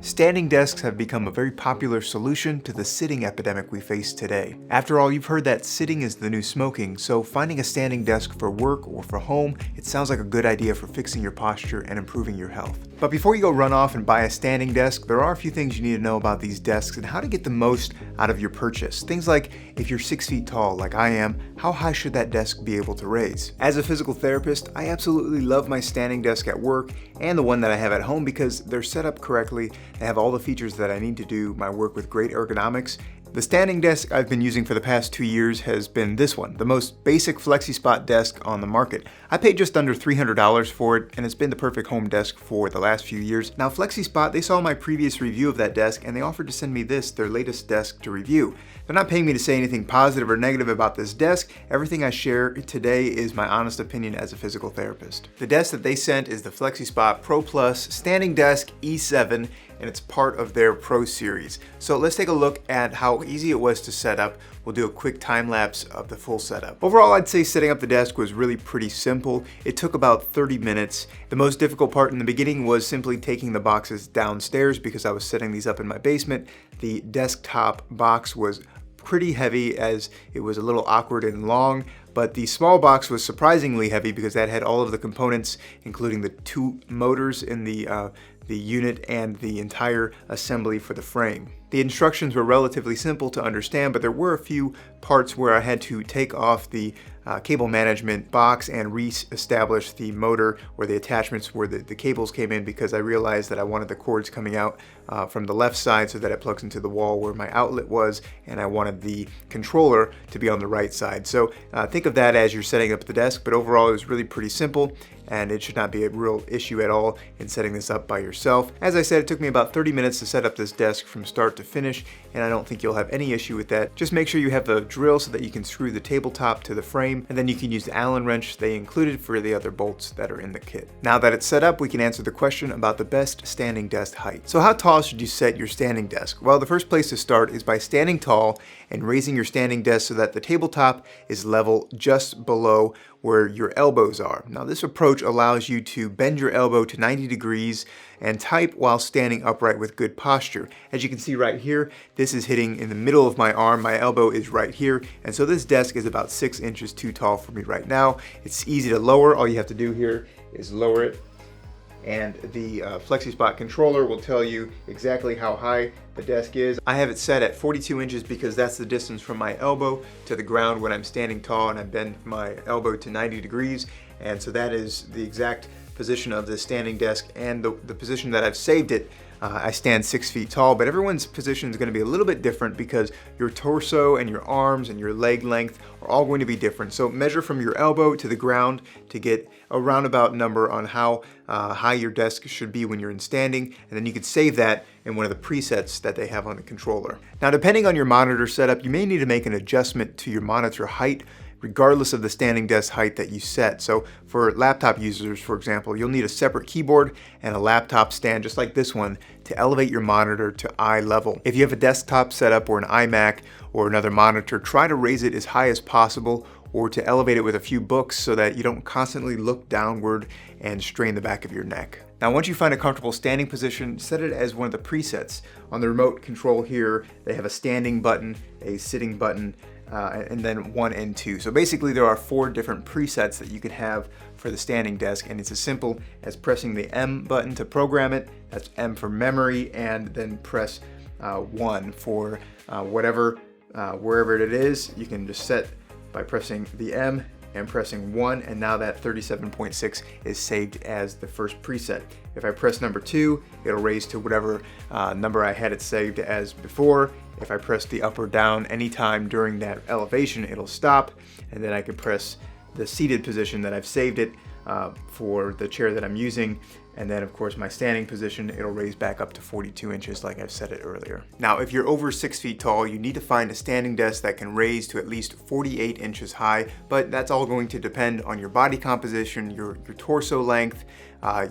Standing desks have become a very popular solution to the sitting epidemic we face today. After all, you've heard that sitting is the new smoking, so finding a standing desk for work or for home, it sounds like a good idea for fixing your posture and improving your health. But before you go run off and buy a standing desk, there are a few things you need to know about these desks and how to get the most out of your purchase. Things like, if you're 6 feet tall like I am, how high should that desk be able to raise? As a physical therapist, I absolutely love my standing desk at work and the one that I have at home because they're set up correctly. They have all the features that I need to do my work with great ergonomics. The standing desk I've been using for the past 2 years has been this one, the most basic FlexiSpot desk on the market. I paid just under $300 for it, and it's been the perfect home desk for the last few years. Now FlexiSpot, they saw my previous review of that desk, and they offered to send me this, their latest desk to review. They're not paying me to say anything positive or negative about this desk. Everything I share today is my honest opinion as a physical therapist. The desk that they sent is the FlexiSpot Pro Plus Standing Desk E7, and it's part of their Pro series. So let's take a look at how easy it was to set up. We'll do a quick time lapse of the full setup. Overall, I'd say setting up the desk was really pretty simple. It took about 30 minutes. The most difficult part in the beginning was simply taking the boxes downstairs because I was setting these up in my basement. The desktop box was pretty heavy as it was a little awkward and long, but the small box was surprisingly heavy because that had all of the components, including the 2 motors in the unit and the entire assembly for the frame. The instructions were relatively simple to understand, but there were a few parts where I had to take off the cable management box and re-establish the motor or the attachments where the cables came in because I realized that I wanted the cords coming out from the left side so that it plugs into the wall where my outlet was, and I wanted the controller to be on the right side. So think of that as you're setting up the desk, but overall it was really pretty simple and it should not be a real issue at all in setting this up by yourself. As I said, it took me about 30 minutes to set up this desk from start to finish, and I don't think you'll have any issue with that. Just make sure you have the drill so that you can screw the tabletop to the frame, and then you can use the Allen wrench they included for the other bolts that are in the kit. Now that it's set up, we can answer the question about the best standing desk height. So how tall should you set your standing desk? Well, the first place to start is by standing tall and raising your standing desk so that the tabletop is level just below where your elbows are. Now this approach allows you to bend your elbow to 90 degrees and type while standing upright with good posture. As you can see right here, this is hitting in the middle of my arm. My elbow is right here, and so this desk is about 6 inches too tall for me right now. It's easy to lower. All you have to do here is lower it, and the FlexiSpot controller will tell you exactly how high the desk is. I have it set at 42 inches because that's the distance from my elbow to the ground when I'm standing tall, and I bend my elbow to 90 degrees. And so that is the exact position of the standing desk and the position that I've saved it. I stand 6 feet tall, but everyone's position is going to be a little bit different because your torso and your arms and your leg length are all going to be different. So measure from your elbow to the ground to get a roundabout number on how high your desk should be when you're in standing, and then you can save that in one of the presets that they have on the controller. Now, depending on your monitor setup, you may need to make an adjustment to your monitor height regardless of the standing desk height that you set. So for laptop users, for example, you'll need a separate keyboard and a laptop stand just like this one to elevate your monitor to eye level. If you have a desktop setup or an iMac or another monitor, try to raise it as high as possible or to elevate it with a few books so that you don't constantly look downward and strain the back of your neck. Now, once you find a comfortable standing position, set it as one of the presets. On the remote control here, they have a standing button, a sitting button, and then 1 and 2. So basically there are 4 different presets that you could have for the standing desk, and it's as simple as pressing the M button to program it. That's M for memory, and then press 1 for wherever it is. You can just set by pressing the M and pressing 1, and now that 37.6 is saved as the first preset. If I press number 2, it'll raise to whatever number I had it saved as before. If I press the up or down anytime during that elevation, it'll stop, and then I can press the seated position that I've saved it for the chair that I'm using, and then of course my standing position, it'll raise back up to 42 inches like I've said it earlier. Now, if you're over 6 feet tall, you need to find a standing desk that can raise to at least 48 inches high, but that's all going to depend on your body composition, your torso length,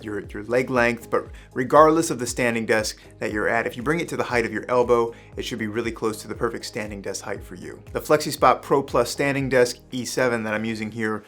your leg length. But regardless of the standing desk that you're at, if you bring it to the height of your elbow, it should be really close to the perfect standing desk height for you. The FlexiSpot Pro Plus Standing Desk E7 that I'm using here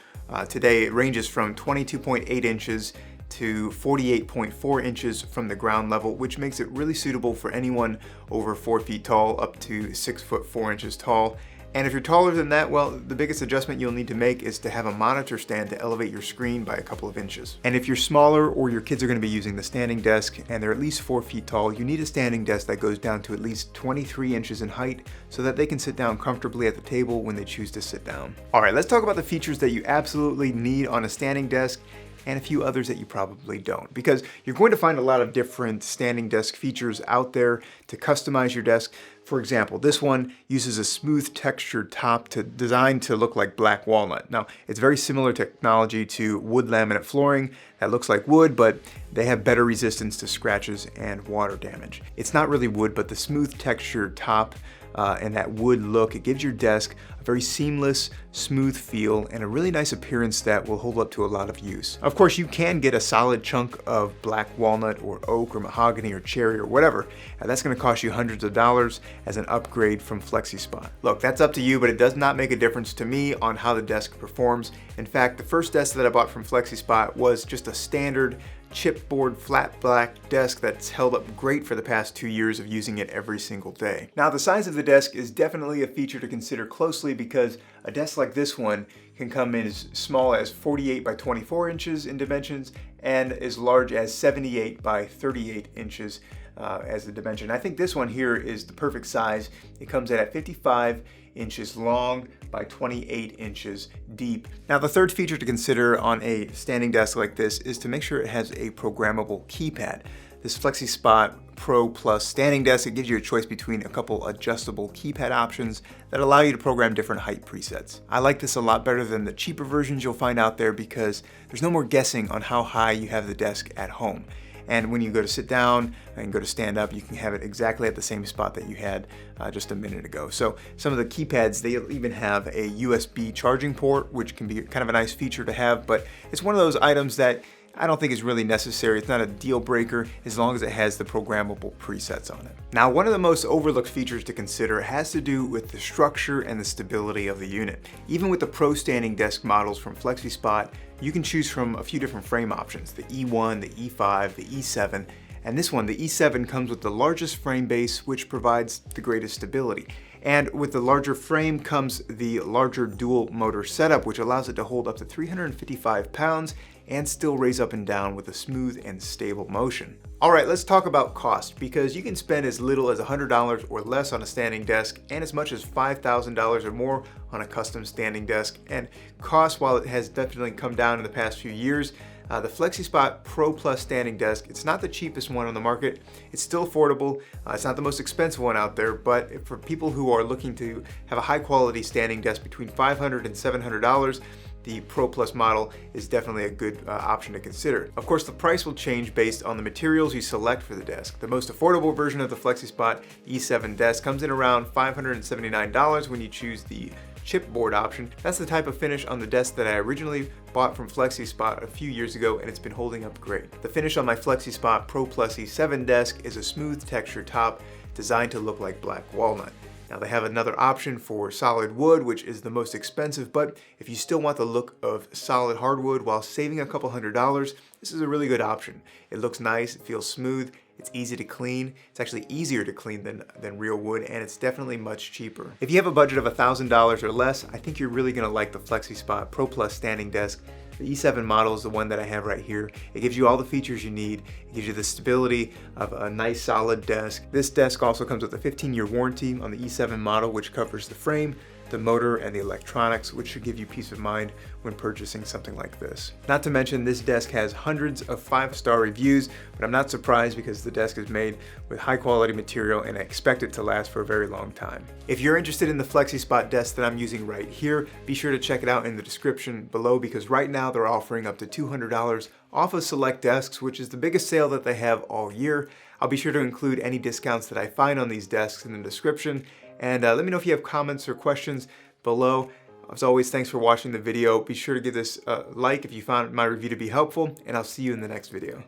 today, it ranges from 22.8 inches to 48.4 inches from the ground level, which makes it really suitable for anyone over 4 feet tall up to 6 foot 4 inches tall. And if you're taller than that, well, the biggest adjustment you'll need to make is to have a monitor stand to elevate your screen by a couple of inches. And if you're smaller or your kids are going to be using the standing desk and they're at least 4 feet tall, you need a standing desk that goes down to at least 23 inches in height so that they can sit down comfortably at the table when they choose to sit down. All right, let's talk about the features that you absolutely need on a standing desk and a few others that you probably don't, because you're going to find a lot of different standing desk features out there to customize your desk. For example, this one uses a smooth textured top designed to look like black walnut. Now, it's very similar technology to wood laminate flooring that looks like wood, but they have better resistance to scratches and water damage. It's not really wood, but the smooth textured top and that wood look, it gives your desk a very seamless, smooth feel and a really nice appearance that will hold up to a lot of use. Of course, you can get a solid chunk of black walnut or oak or mahogany or cherry or whatever, and that's going to cost you hundreds of dollars as an upgrade from FlexiSpot. Look, that's up to you, but it does not make a difference to me on how the desk performs. In fact, the first desk that I bought from FlexiSpot was just a standard chipboard flat black desk that's held up great for the past 2 years of using it every single day. Now, the size of the desk is definitely a feature to consider closely because a desk like this one can come in as small as 48 by 24 inches in dimensions and as large as 78 by 38 inches as the dimension. I think this one here is the perfect size. It comes in at 55 inches long by 28 inches deep. Now, the third feature to consider on a standing desk like this is to make sure it has a programmable keypad. This FlexiSpot Pro Plus standing desk, it gives you a choice between a couple adjustable keypad options that allow you to program different height presets. I like this a lot better than the cheaper versions you'll find out there because there's no more guessing on how high you have the desk at home. And when you go to sit down and go to stand up, you can have it exactly at the same spot that you had just a minute ago. So some of the keypads, they even have a USB charging port, which can be kind of a nice feature to have, but it's one of those items that I don't think is really necessary. It's not a deal breaker as long as it has the programmable presets on it. Now, one of the most overlooked features to consider has to do with the structure and the stability of the unit. Even with the Pro standing desk models from FlexiSpot, you can choose from a few different frame options, the E1, the E5, the E7, and this one, the E7, comes with the largest frame base, which provides the greatest stability. And with the larger frame comes the larger dual motor setup, which allows it to hold up to 355 pounds and still raise up and down with a smooth and stable motion. All right, let's talk about cost, because you can spend as little as $100 or less on a standing desk and as much as $5,000 or more on a custom standing desk. And cost, while it has definitely come down in the past few years, the FlexiSpot Pro Plus standing desk, it's not the cheapest one on the market. It's still affordable. It's not the most expensive one out there, but for people who are looking to have a high quality standing desk between $500 and $700, the Pro Plus model is definitely a good option to consider. Of course, the price will change based on the materials you select for the desk. The most affordable version of the FlexiSpot E7 desk comes in around $579 when you choose the chipboard option. That's the type of finish on the desk that I originally bought from FlexiSpot a few years ago, and it's been holding up great. The finish on my FlexiSpot Pro Plus E7 desk is a smooth textured top designed to look like black walnut. Now, they have another option for solid wood, which is the most expensive, but if you still want the look of solid hardwood while saving a couple $100, this is a really good option. It looks nice, it feels smooth, it's easy to clean. It's actually easier to clean than real wood, and it's definitely much cheaper. If you have a budget of $1,000 or less, I think you're really gonna like the FlexiSpot Pro Plus standing desk. The E7 model is the one that I have right here. It gives you all the features you need. It gives you the stability of a nice solid desk. This desk also comes with a 15-year warranty on the E7 model, which covers the frame, the motor, and the electronics, which should give you peace of mind when purchasing something like this. Not to mention, this desk has hundreds of 5-star reviews, but I'm not surprised because the desk is made with high quality material and I expect it to last for a very long time. If you're interested in the FlexiSpot desk that I'm using right here, be sure to check it out in the description below, because right now they're offering up to $200 off of select desks, which is the biggest sale that they have all year. I'll be sure to include any discounts that I find on these desks in the description. And let me know if you have comments or questions below. As always, thanks for watching the video. Be sure to give this a like if you found my review to be helpful, and I'll see you in the next video.